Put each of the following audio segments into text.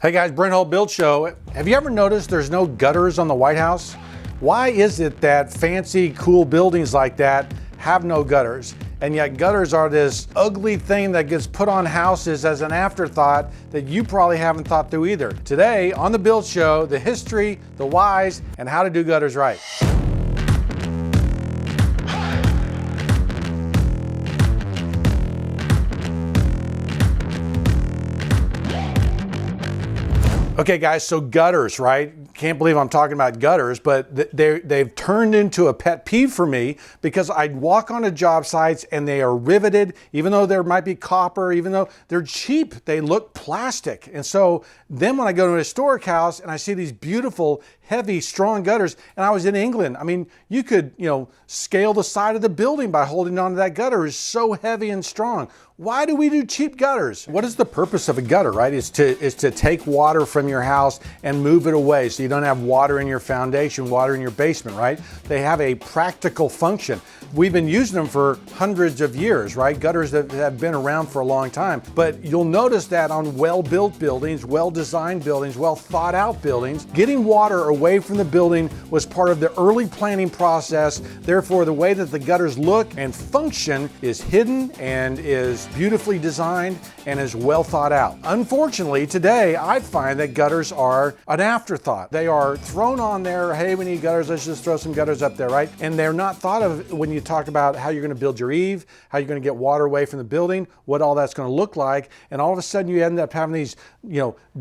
Hey guys, Brent Hull Build Show. Have you ever noticed there's no gutters on the White House? Why is it that fancy, cool buildings like that have no gutters? And yet gutters are this ugly thing that gets put on houses as an afterthought that you probably haven't thought through either. Today on the Build Show, the history, the whys, and how to do gutters right. Okay guys, so gutters, right? Can't believe I'm talking about gutters, but they've turned into a pet peeve for me because I walk onto job sites and they are riveted, even though there might be copper, even though they're cheap, they look plastic. And so then when I go to a historic house and I see these beautiful, heavy, strong gutters, and I was in England, I mean, you could, scale the side of the building by holding onto that gutter. It's so heavy and strong. Why do we do cheap gutters? What is the purpose of a gutter, right? Is to take water from your house and move it away so you don't have water in your foundation, water in your basement, right? They have a practical function. We've been using them for hundreds of years, right? Gutters that have been around for a long time. But you'll notice that on well-built buildings, well-designed buildings, well-thought-out buildings, getting water away from the building was part of the early planning process. Therefore, the way that the gutters look and function is hidden and is beautifully designed and is well thought out. Unfortunately, today, I find that gutters are an afterthought. They are thrown on there, hey, we need gutters, let's just throw some gutters up there, right? And they're not thought of when you talk about how you're gonna build your eave, how you're gonna get water away from the building, what all that's gonna look like, and all of a sudden you end up having these,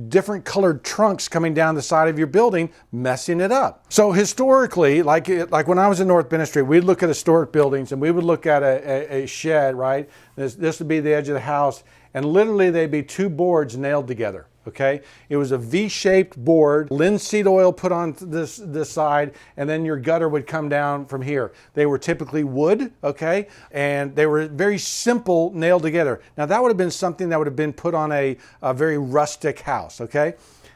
different colored trunks coming down the side of your building, messing it up. So historically, like when I was in North Bennett Street, we'd look at historic buildings and we would look at a shed, right? This would be the edge of the house, and literally they'd be two boards nailed together. Okay, it was a V-shaped board, linseed oil put on this side, and then your gutter would come down from here. They were typically wood, okay, and they were very simple, nailed together. Now that would have been something that would have been put on a very rustic house, okay?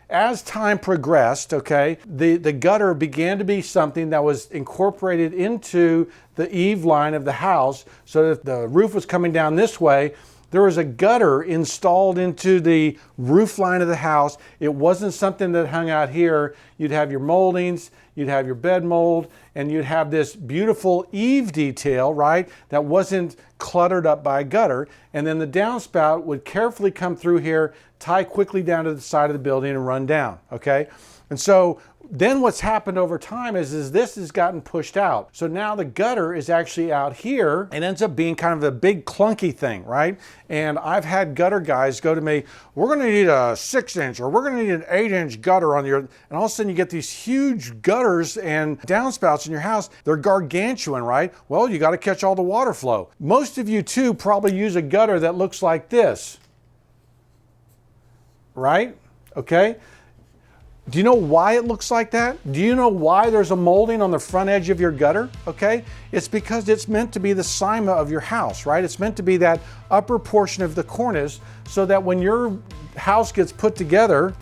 As time progressed, okay, the gutter began to be something that was incorporated into the eave line of the house, so that if the roof was coming down this way, there was a gutter installed into the roof line of the house. It wasn't something that hung out here. You'd have your moldings, you'd have your bed mold, and you'd have this beautiful eave detail, right? That wasn't cluttered up by a gutter. And then the downspout would carefully come through here, tie quickly down to the side of the building and run down, okay? And so then what's happened over time is this has gotten pushed out. So now the gutter is actually out here and ends up being kind of a big clunky thing, right? And I've had gutter guys go to me, we're gonna need a 6-inch or we're gonna need an 8-inch gutter on your, and all of a sudden you get these huge gutters and downspouts in your house. They're gargantuan, right? Well, you gotta catch all the water flow. Most of you too probably use a gutter that looks like this, right? Okay. Do you know why it looks like that? Do you know why there's a molding on the front edge of your gutter? Okay, it's because it's meant to be the cyma of your house, right? It's meant to be that upper portion of the cornice so that when your house gets put together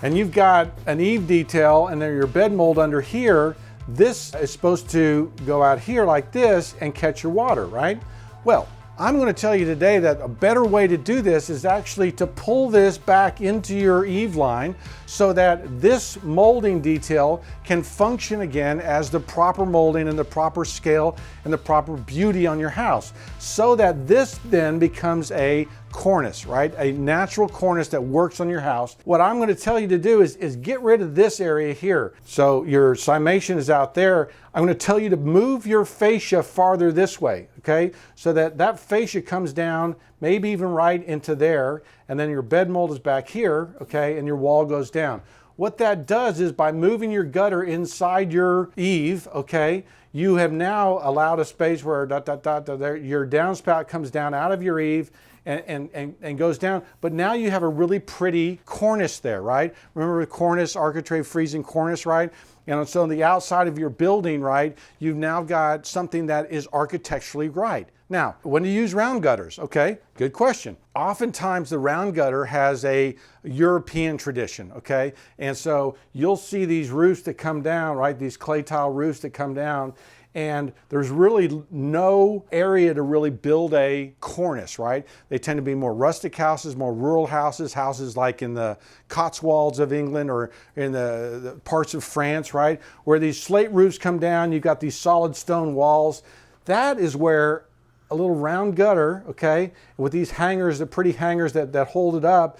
and you've got an eave detail and then your bed mold under here, this is supposed to go out here like this and catch your water, right? Well, I'm going to tell you today that a better way to do this is actually to pull this back into your eave line so that this molding detail can function again as the proper molding and the proper scale and the proper beauty on your house, so that this then becomes a cornice, right? A natural cornice that works on your house. What I'm going to tell you to do is get rid of this area here. So your cimation is out there. I'm going to tell you to move your fascia farther this way, okay? So that fascia comes down, maybe even right into there, and then your bed mold is back here, okay, and your wall goes down. What that does is by moving your gutter inside your eave, okay, you have now allowed a space where your downspout comes down out of your eave and goes down, but now you have a really pretty cornice there, right? Remember the cornice, architrave freezing cornice, right? And so on the outside of your building, right, you've now got something that is architecturally right. Now, when do you use round gutters? Okay, good question. Oftentimes the round gutter has a European tradition, okay? And so you'll see these roofs that come down, right, these clay tile roofs that come down, and there's really no area to really build a cornice, right? They tend to be more rustic houses, more rural houses, houses like in the Cotswolds of England or in the parts of France, right? Where these slate roofs come down, you've got these solid stone walls. That is where a little round gutter, okay, with these hangers, the pretty hangers that hold it up,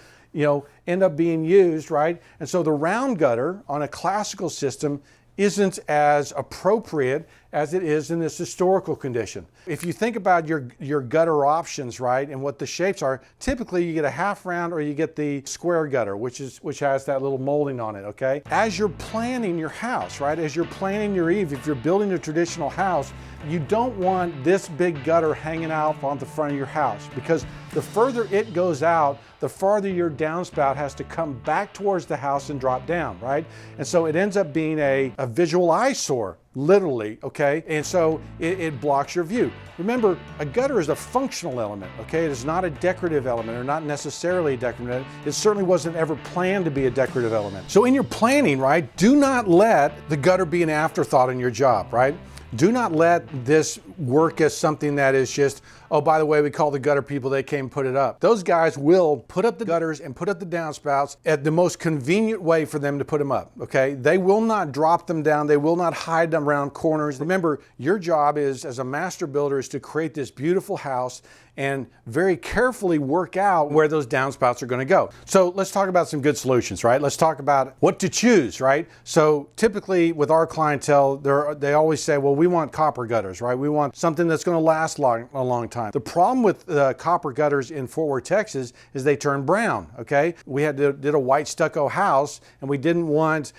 end up being used, right? And so the round gutter on a classical system isn't as appropriate as it is in this historical condition. If you think about your gutter options, right, and what the shapes are, typically you get a half round or you get the square gutter, which has that little molding on it, okay? As you're planning your house, right, as you're planning your eave, if you're building a traditional house, you don't want this big gutter hanging out on the front of your house, because the further it goes out, the farther your downspout has to come back towards the house and drop down, right? And so it ends up being a visual eyesore, literally, okay? And so it blocks your view. Remember, a gutter is a functional element, okay? It is not a decorative element, or not necessarily a decorative element. It certainly wasn't ever planned to be a decorative element. So in your planning, right, do not let the gutter be an afterthought in your job, right? Do not let this work as something that is just, oh, by the way, we call the gutter people, they came and put it up. Those guys will put up the gutters and put up the downspouts at the most convenient way for them to put them up, okay? They will not drop them down. They will not hide them around corners. Remember, your job is, as a master builder, is to create this beautiful house and very carefully work out where those downspouts are going to go. So let's talk about some good solutions, right? Let's talk about what to choose, right? So typically with our clientele, they always say, well, we want copper gutters, right? We want something that's going to last a long time. The problem with copper gutters in Fort Worth, Texas, is they turn brown, okay? We did a white stucco house, and we didn't want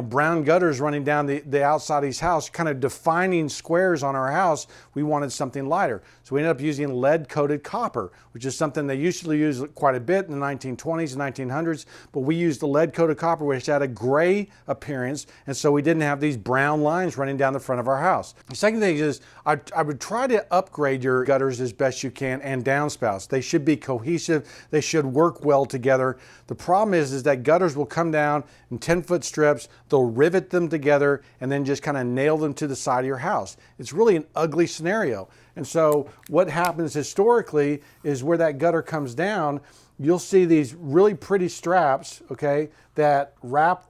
brown gutters running down the outside of these house, kind of defining squares on our house. We wanted something lighter. So we ended up using lead-coated copper, which is something they usually use quite a bit in the 1920s and 1900s, but we used the lead-coated copper, which had a gray appearance, and so we didn't have these brown lines running down the front of our house. The second thing is, I would try to upgrade your gutters as best you can, and downspouts. They should be cohesive. They should work well together. The problem is that gutters will come down in 10-foot strips. They'll rivet them together and then just kind of nail them to the side of your house. It's really an ugly scenario. And so what happens historically is where that gutter comes down, you'll see these really pretty straps, okay, that wrap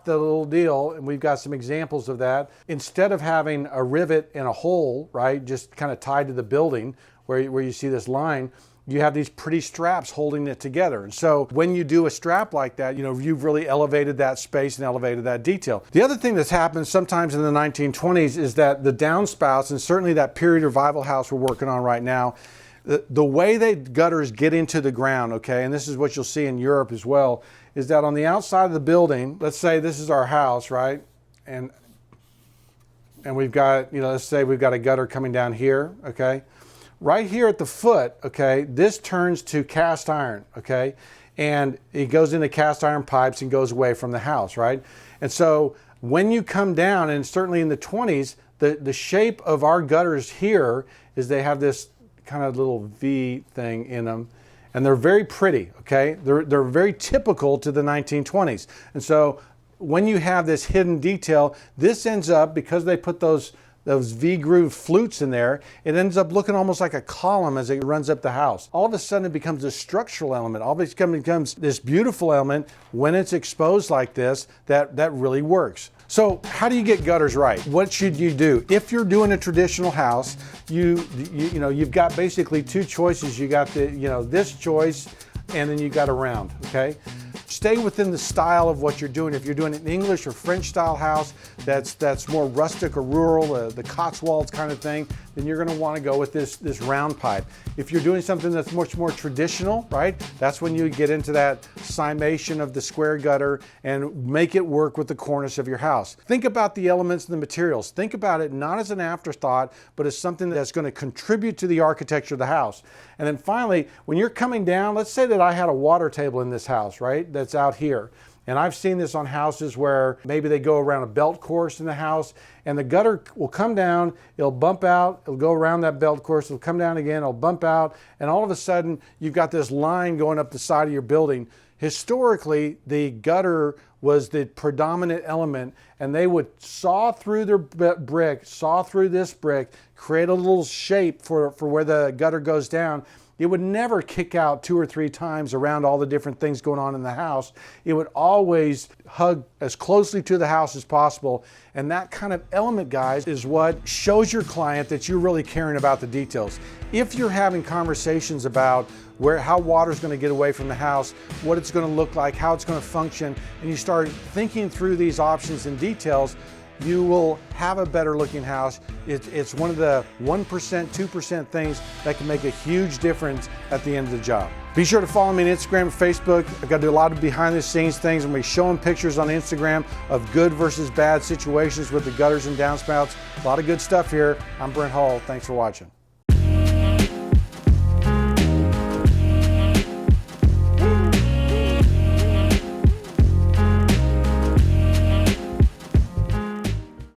the little deal, and we've got some examples of that. Instead of having a rivet and a hole, right, just kind of tied to the building where you see this line, you have these pretty straps holding it together. And so when you do a strap like that, you've really elevated that space and elevated that detail. The other thing that's happened sometimes in the 1920s is that the downspouts, and certainly that period revival house we're working on right now, the way that gutters get into the ground, okay, and this is what you'll see in Europe as well, is that on the outside of the building, let's say this is our house, right? And we've got, let's say we've got a gutter coming down here, okay? Right here at the foot, okay, this turns to cast iron, okay? And it goes into cast iron pipes and goes away from the house, right? And so when you come down, and certainly in the 20s, the shape of our gutters here is they have this kind of little V thing in them, and they're very pretty, okay? They're very typical to the 1920s. And so when you have this hidden detail, this ends up, because they put those V-groove flutes in there, it ends up looking almost like a column as it runs up the house. All of a sudden it becomes a structural element. All of a sudden it becomes this beautiful element when it's exposed like this that really works. So how do you get gutters right? What should you do? If you're doing a traditional house, you've got basically two choices. You got this choice, and then you got a round, okay? Stay within the style of what you're doing. If you're doing an English or French style house that's more rustic or rural, the Cotswolds kind of thing, then you're going to want to go with this round pipe. If you're doing something that's much more traditional, right, that's when you get into that cimation of the square gutter and make it work with the cornice of your house. Think about the elements and the materials. Think about it not as an afterthought, but as something that's going to contribute to the architecture of the house. And then finally, when you're coming down, let's say that I had a water table in this house, right, that's out here. And I've seen this on houses where maybe they go around a belt course in the house and the gutter will come down, it'll bump out, it'll go around that belt course, it'll come down again, it'll bump out, and all of a sudden you've got this line going up the side of your building. Historically, the gutter was the predominant element, and they would saw through their brick, saw through this brick, create a little shape for where the gutter goes down. It would never kick out 2 or 3 times around all the different things going on in the house. It would always hug as closely to the house as possible. And that kind of element, guys, is what shows your client that you're really caring about the details. If you're having conversations about how water is going to get away from the house, what it's going to look like, how it's going to function, and you start thinking through these options and details, you will have a better looking house. It's one of the 1%, 2% things that can make a huge difference at the end of the job. Be sure to follow me on Instagram and Facebook. I've got to do a lot of behind the scenes things. I'm going to be showing pictures on Instagram of good versus bad situations with the gutters and downspouts. A lot of good stuff here. I'm Brent Hull. Thanks for watching.